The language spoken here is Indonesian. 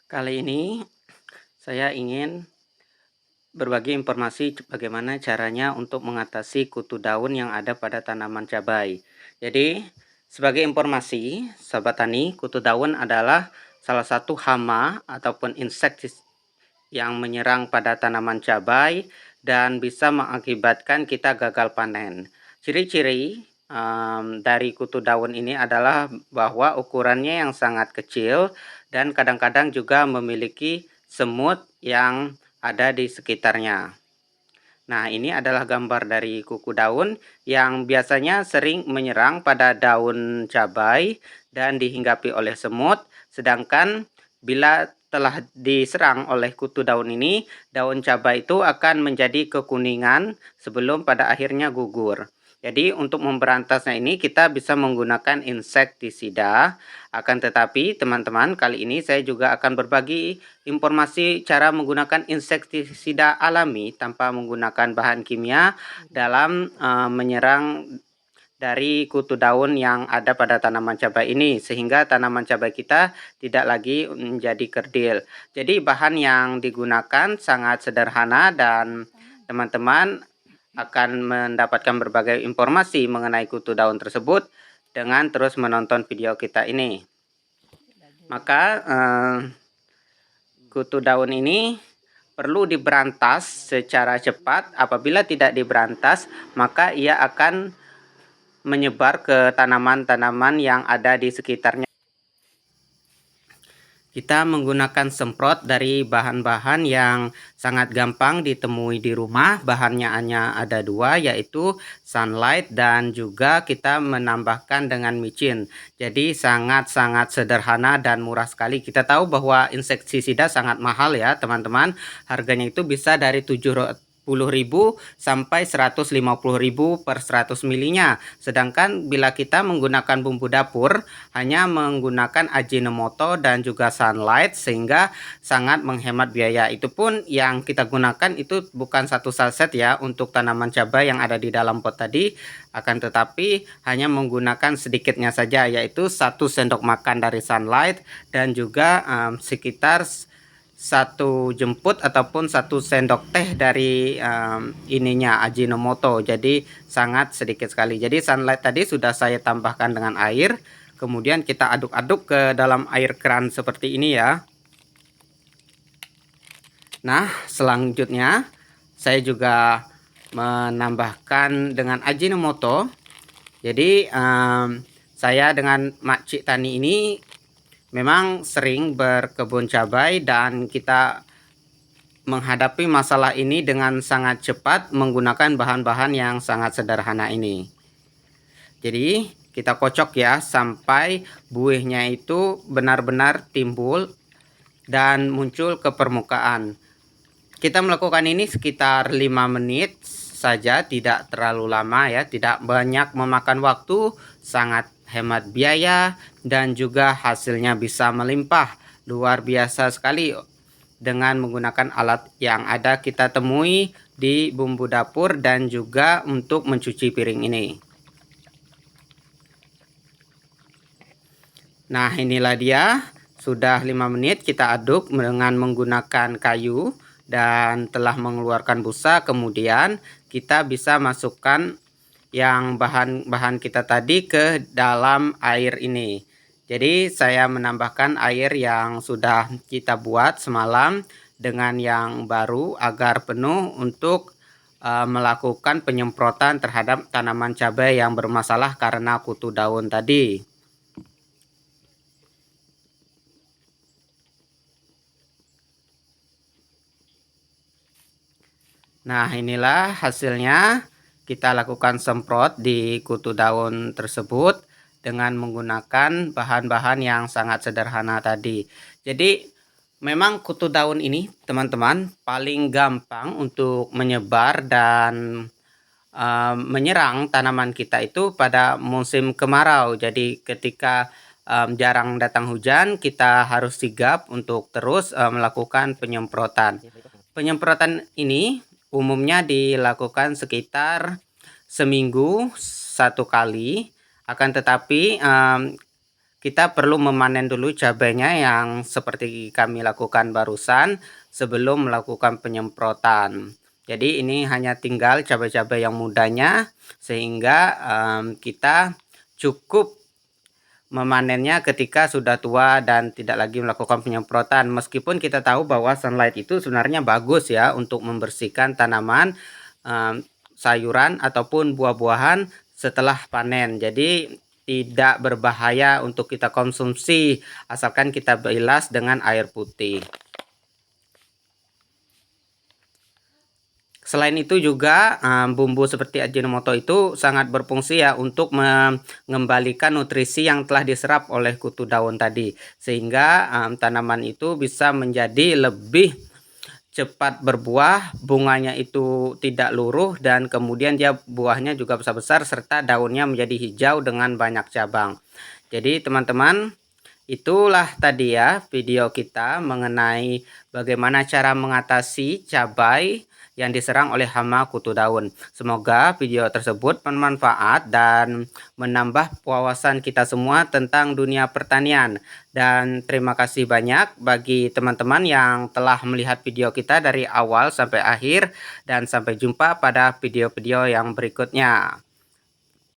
Kali ini saya ingin berbagi informasi bagaimana caranya untuk mengatasi kutu daun yang ada pada tanaman cabai. Jadi, sebagai informasi, sahabat tani, kutu daun adalah salah satu hama ataupun insektis yang menyerang pada tanaman cabai dan bisa mengakibatkan kita gagal panen. Ciri-ciri dari kutu daun ini adalah bahwa ukurannya yang sangat kecil dan kadang-kadang juga memiliki semut yang ada di sekitarnya. Nah, ini adalah gambar dari kuku daun yang biasanya sering menyerang pada daun cabai dan dihinggapi oleh semut, sedangkan bila telah diserang oleh kutu daun ini, daun cabai itu akan menjadi kekuningan sebelum pada akhirnya gugur. Jadi untuk memberantasnya ini kita bisa menggunakan insektisida. Akan tetapi teman-teman, kali ini saya juga akan berbagi informasi cara menggunakan insektisida alami tanpa menggunakan bahan kimia dalam menyerang dari kutu daun yang ada pada tanaman cabai ini, sehingga tanaman cabai kita tidak lagi menjadi kerdil. Jadi bahan yang digunakan sangat sederhana dan teman-teman akan mendapatkan berbagai informasi mengenai kutu daun tersebut dengan terus menonton video kita ini. Maka kutu daun ini perlu diberantas secara cepat. Apabila tidak diberantas, maka ia akan menyebar ke tanaman-tanaman yang ada di sekitarnya. Kita menggunakan semprot dari bahan-bahan yang sangat gampang ditemui di rumah. Bahannya hanya ada dua, yaitu sunlight dan juga kita menambahkan dengan micin. Jadi sangat-sangat sederhana dan murah sekali. Kita tahu bahwa insektisida sangat mahal ya teman-teman. Harganya itu bisa dari 70.000 sampai 150.000 per 100 milinya. Sedangkan bila kita menggunakan bumbu dapur hanya menggunakan Ajinomoto dan juga sunlight, sehingga sangat menghemat biaya. Itu pun yang kita gunakan itu bukan satu saset ya untuk tanaman cabai yang ada di dalam pot tadi, akan tetapi hanya menggunakan sedikitnya saja, yaitu 1 sendok makan dari sunlight dan juga sekitar 1 jemput ataupun 1 sendok teh dari ininya Ajinomoto. Jadi sangat sedikit sekali. Jadi sunlight tadi sudah saya tambahkan dengan air, kemudian kita aduk-aduk ke dalam air keran seperti ini ya. Nah, selanjutnya saya juga menambahkan dengan Ajinomoto. Jadi saya dengan Makcik Tani ini memang sering berkebun cabai dan kita menghadapi masalah ini dengan sangat cepat menggunakan bahan-bahan yang sangat sederhana ini. Jadi kita kocok ya sampai buihnya itu benar-benar timbul dan muncul ke permukaan. Kita melakukan ini sekitar 5 menit saja, tidak terlalu lama ya, tidak banyak memakan waktu, sangat hemat biaya dan juga hasilnya bisa melimpah. Luar biasa sekali dengan menggunakan alat yang ada kita temui di bumbu dapur dan juga untuk mencuci piring ini. Nah, inilah dia, sudah 5 menit kita aduk dengan menggunakan kayu dan telah mengeluarkan busa. Kemudian kita bisa masukkan yang bahan-bahan kita tadi ke dalam air ini. Jadi saya menambahkan air yang sudah kita buat semalam dengan yang baru agar penuh untuk melakukan penyemprotan terhadap tanaman cabai yang bermasalah karena kutu daun tadi. Nah, inilah hasilnya. Kita lakukan semprot di kutu daun tersebut dengan menggunakan bahan-bahan yang sangat sederhana tadi. Jadi memang kutu daun ini teman-teman paling gampang untuk menyebar dan menyerang tanaman kita itu pada musim kemarau. Jadi ketika jarang datang hujan, kita harus sigap untuk terus melakukan penyemprotan. Penyemprotan ini umumnya dilakukan sekitar seminggu 1 kali, akan tetapi kita perlu memanen dulu cabainya yang seperti kami lakukan barusan sebelum melakukan penyemprotan. Jadi ini hanya tinggal cabai-cabai yang mudanya, sehingga kita cukup memanennya ketika sudah tua dan tidak lagi melakukan penyemprotan. Meskipun kita tahu bahwa sunlight itu sebenarnya bagus ya untuk membersihkan tanaman, sayuran ataupun buah-buahan setelah panen. Jadi tidak berbahaya untuk kita konsumsi asalkan kita bilas dengan air putih. Selain itu juga bumbu seperti Ajinomoto itu sangat berfungsi ya untuk mengembalikan nutrisi yang telah diserap oleh kutu daun tadi, sehingga tanaman itu bisa menjadi lebih cepat berbuah, bunganya itu tidak luruh, dan kemudian dia buahnya juga besar-besar serta daunnya menjadi hijau dengan banyak cabang. Jadi teman-teman, itulah tadi ya video kita mengenai bagaimana cara mengatasi cabai yang diserang oleh hama kutu daun. Semoga video tersebut bermanfaat dan menambah wawasan kita semua tentang dunia pertanian. Dan terima kasih banyak bagi teman-teman yang telah melihat video kita dari awal sampai akhir, dan sampai jumpa pada video-video yang berikutnya.